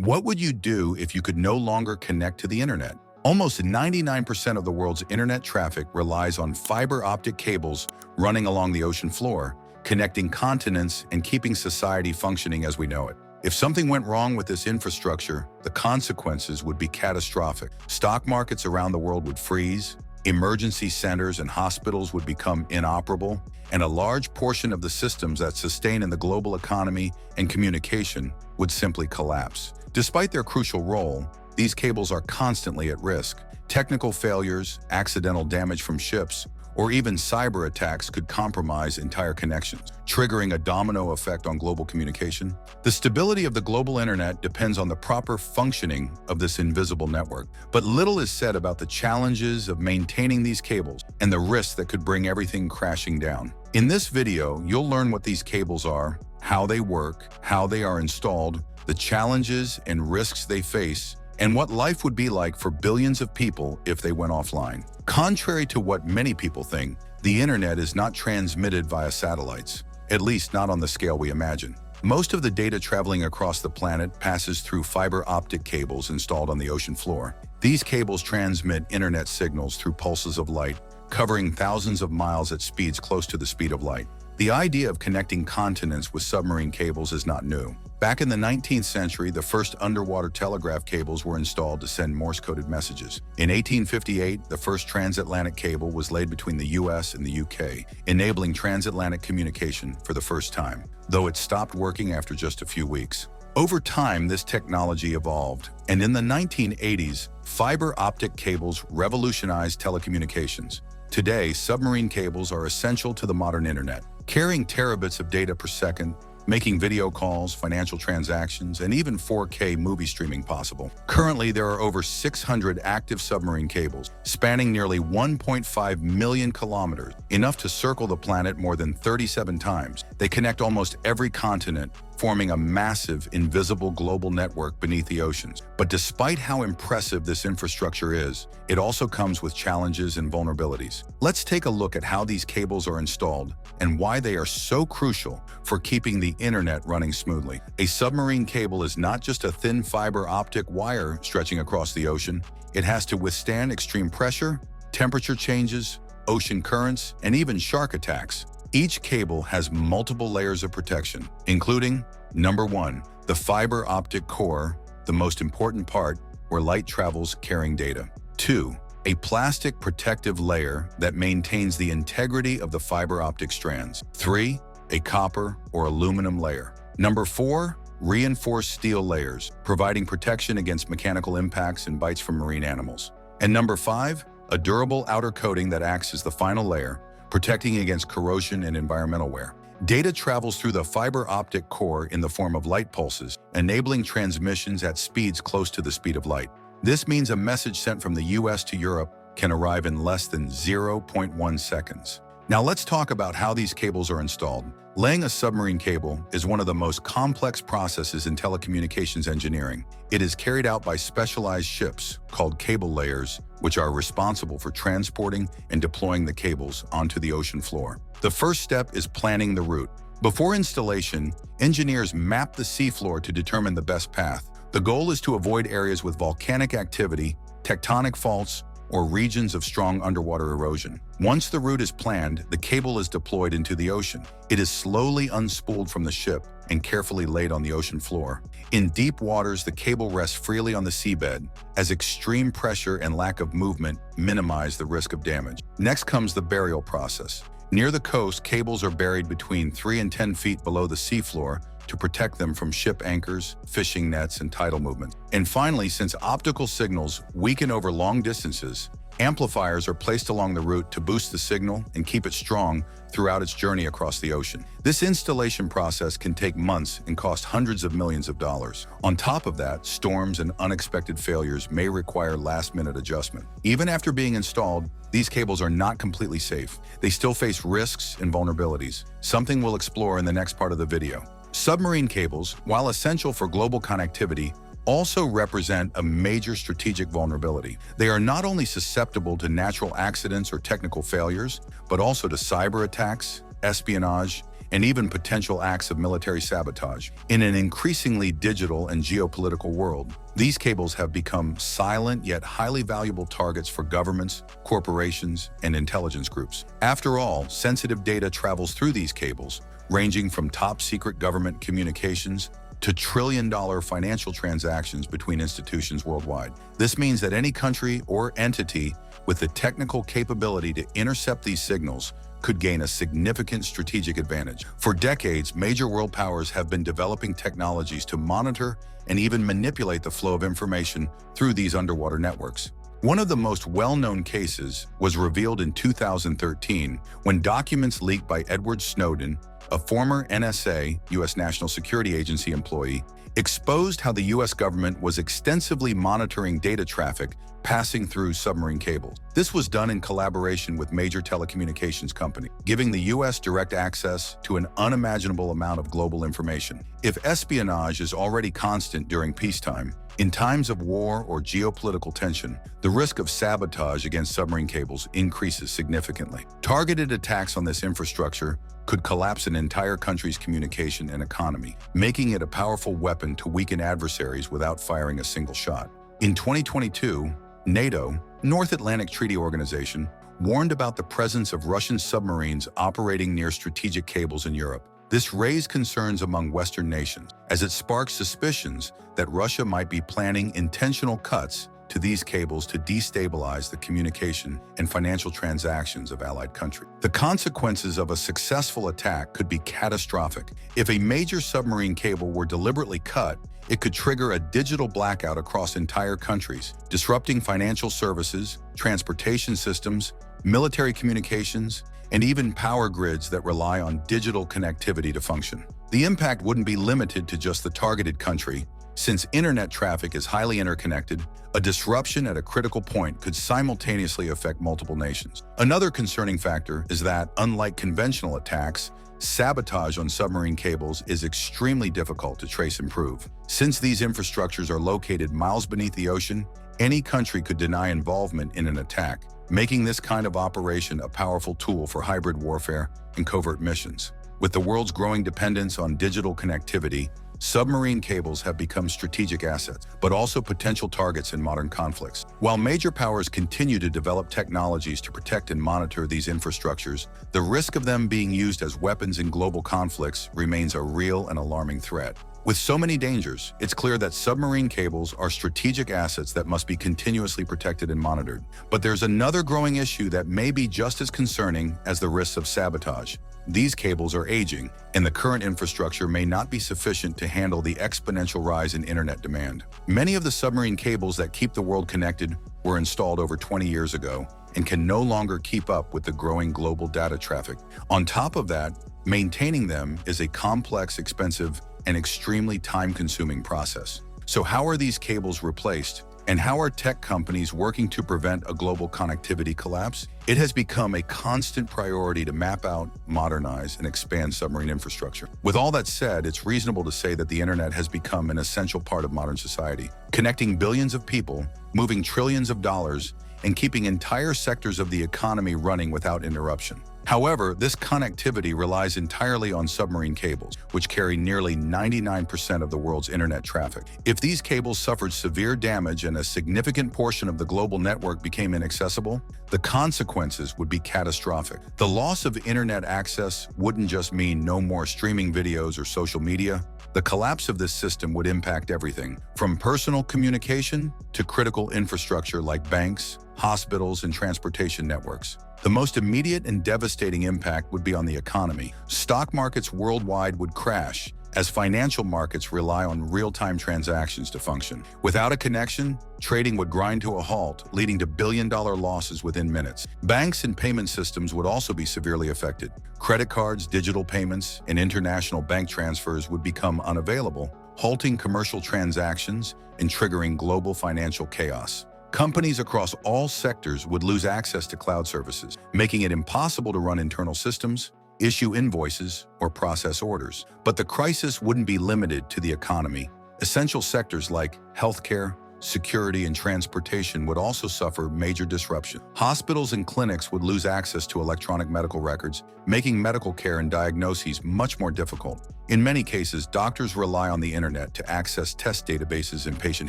What would you do if you could no longer connect to the internet? Almost 99% of the world's internet traffic relies on fiber optic cables running along the ocean floor, connecting continents and keeping society functioning as we know it. If something went wrong with this infrastructure, the consequences would be catastrophic. Stock markets around the world would freeze, emergency centers and hospitals would become inoperable, and a large portion of the systems that sustain in the global economy and communication would simply collapse. Despite their crucial role, these cables are constantly at risk. Technical failures, accidental damage from ships, or even cyber attacks could compromise entire connections, triggering a domino effect on global communication. The stability of the global internet depends on the proper functioning of this invisible network. But little is said about the challenges of maintaining these cables and the risks that could bring everything crashing down. In this video, you'll learn what these cables are, how they work, how they are installed, the challenges and risks they face, and what life would be like for billions of people if they went offline. Contrary to what many people think, the internet is not transmitted via satellites, at least not on the scale we imagine. Most of the data traveling across the planet passes through fiber optic cables installed on the ocean floor. These cables transmit internet signals through pulses of light, covering thousands of miles at speeds close to the speed of light. The idea of connecting continents with submarine cables is not new. Back in the 19th century, the first underwater telegraph cables were installed to send Morse-coded messages. In 1858, the first transatlantic cable was laid between the US and the UK, enabling transatlantic communication for the first time, though it stopped working after just a few weeks. Over time, this technology evolved, and in the 1980s, fiber optic cables revolutionized telecommunications. Today, submarine cables are essential to the modern internet, carrying terabits of data per second, making video calls, financial transactions, and even 4K movie streaming possible. Currently, there are over 600 active submarine cables, spanning nearly 1.5 million kilometers, enough to circle the planet more than 37 times. They connect almost every continent, forming a massive, invisible global network beneath the oceans. But despite how impressive this infrastructure is, it also comes with challenges and vulnerabilities. Let's take a look at how these cables are installed and why they are so crucial for keeping the internet running smoothly. A submarine cable is not just a thin fiber optic wire stretching across the ocean. It has to withstand extreme pressure, temperature changes, ocean currents, and even shark attacks. Each cable has multiple layers of protection, including, number 1, the fiber optic core, the most important part where light travels carrying data. 2, a plastic protective layer that maintains the integrity of the fiber optic strands. 3, a copper or aluminum layer. Number 4, reinforced steel layers, providing protection against mechanical impacts and bites from marine animals. And number 5, a durable outer coating that acts as the final layer, protecting against corrosion and environmental wear. Data travels through the fiber optic core in the form of light pulses, enabling transmissions at speeds close to the speed of light. This means a message sent from the US to Europe can arrive in less than 0.1 seconds. Now let's talk about how these cables are installed. Laying a submarine cable is one of the most complex processes in telecommunications engineering. It is carried out by specialized ships called cable layers, which are responsible for transporting and deploying the cables onto the ocean floor. The first step is planning the route. Before installation, engineers map the seafloor to determine the best path. The goal is to avoid areas with volcanic activity, tectonic faults, or regions of strong underwater erosion. Once the route is planned, the cable is deployed into the ocean. It is slowly unspooled from the ship and carefully laid on the ocean floor. In deep waters, the cable rests freely on the seabed, as extreme pressure and lack of movement minimize the risk of damage. Next comes the burial process. Near the coast, cables are buried between 3 and 10 feet below the seafloor to protect them from ship anchors, fishing nets, and tidal movements. And finally, since optical signals weaken over long distances, amplifiers are placed along the route to boost the signal and keep it strong throughout its journey across the ocean. This installation process can take months and cost hundreds of millions of dollars. On top of that, storms and unexpected failures may require last-minute adjustment. Even after being installed, these cables are not completely safe. They still face risks and vulnerabilities, something we'll explore in the next part of the video. Submarine cables, while essential for global connectivity, also represent a major strategic vulnerability. They are not only susceptible to natural accidents or technical failures, but also to cyber attacks, espionage, and even potential acts of military sabotage. In an increasingly digital and geopolitical world, these cables have become silent yet highly valuable targets for governments, corporations, and intelligence groups. After all, sensitive data travels through these cables, ranging from top-secret government communications to trillion-dollar financial transactions between institutions worldwide. This means that any country or entity with the technical capability to intercept these signals could gain a significant strategic advantage. For decades, major world powers have been developing technologies to monitor and even manipulate the flow of information through these underwater networks. One of the most well-known cases was revealed in 2013 when documents leaked by Edward Snowden, a former NSA, U.S. National Security Agency employee, exposed how the U.S. government was extensively monitoring data traffic passing through submarine cables. This was done in collaboration with major telecommunications companies, giving the U.S. direct access to an unimaginable amount of global information. If espionage is already constant during peacetime, in times of war or geopolitical tension, the risk of sabotage against submarine cables increases significantly. Targeted attacks on this infrastructure could collapse an entire country's communication and economy, making it a powerful weapon to weaken adversaries without firing a single shot. In 2022, NATO, North Atlantic Treaty Organization, warned about the presence of Russian submarines operating near strategic cables in Europe. This raised concerns among Western nations, as it sparked suspicions that Russia might be planning intentional cuts to these cables to destabilize the communication and financial transactions of allied countries. The consequences of a successful attack could be catastrophic. If a major submarine cable were deliberately cut, it could trigger a digital blackout across entire countries, disrupting financial services, transportation systems, military communications, and even power grids that rely on digital connectivity to function. The impact wouldn't be limited to just the targeted country. Since internet traffic is highly interconnected, a disruption at a critical point could simultaneously affect multiple nations. Another concerning factor is that, unlike conventional attacks, sabotage on submarine cables is extremely difficult to trace and prove. Since these infrastructures are located miles beneath the ocean, any country could deny involvement in an attack, making this kind of operation a powerful tool for hybrid warfare and covert missions. With the world's growing dependence on digital connectivity, submarine cables have become strategic assets, but also potential targets in modern conflicts. While major powers continue to develop technologies to protect and monitor these infrastructures, the risk of them being used as weapons in global conflicts remains a real and alarming threat. With so many dangers, it's clear that submarine cables are strategic assets that must be continuously protected and monitored. But there's another growing issue that may be just as concerning as the risks of sabotage. These cables are aging, and the current infrastructure may not be sufficient to handle the exponential rise in internet demand. Many of the submarine cables that keep the world connected were installed over 20 years ago and can no longer keep up with the growing global data traffic. On top of that, maintaining them is a complex, expensive, and extremely time-consuming process. So how are these cables replaced? And how are tech companies working to prevent a global connectivity collapse? It has become a constant priority to map out, modernize, and expand submarine infrastructure. With all that said, it's reasonable to say that the internet has become an essential part of modern society, connecting billions of people, moving trillions of dollars, and keeping entire sectors of the economy running without interruption. However, this connectivity relies entirely on submarine cables, which carry nearly 99% of the world's internet traffic. If these cables suffered severe damage and a significant portion of the global network became inaccessible, the consequences would be catastrophic. The loss of internet access wouldn't just mean no more streaming videos or social media. The collapse of this system would impact everything, from personal communication to critical infrastructure like banks, hospitals, and transportation networks. The most immediate and devastating impact would be on the economy. Stock markets worldwide would crash, as financial markets rely on real-time transactions to function. Without a connection, trading would grind to a halt, leading to billion-dollar losses within minutes. Banks and payment systems would also be severely affected. Credit cards, digital payments, and international bank transfers would become unavailable, halting commercial transactions and triggering global financial chaos. Companies across all sectors would lose access to cloud services, making it impossible to run internal systems, issue invoices, or process orders. But the crisis wouldn't be limited to the economy. Essential sectors like healthcare, security, and transportation would also suffer major disruption. Hospitals and clinics would lose access to electronic medical records, making medical care and diagnoses much more difficult. In many cases, doctors rely on the internet to access test databases and patient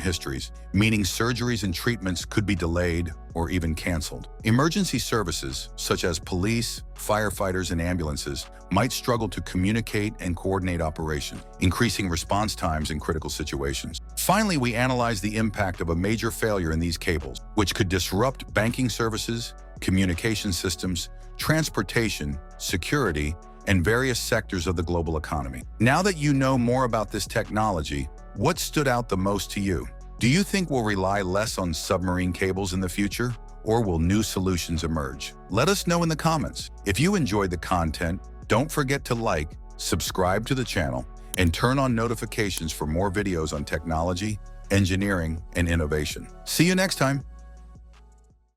histories, meaning surgeries and treatments could be delayed or even canceled. Emergency services, such as police, firefighters, and ambulances, might struggle to communicate and coordinate operations, increasing response times in critical situations. Finally, we analyze the impact of a major failure in these cables, which could disrupt banking services, communication systems, transportation, security, and various sectors of the global economy. Now that you know more about this technology, what stood out the most to you? Do you think we'll rely less on submarine cables in the future, or will new solutions emerge? Let us know in the comments. If you enjoyed the content, don't forget to like, subscribe to the channel, and turn on notifications for more videos on technology, engineering, and innovation. See you next time.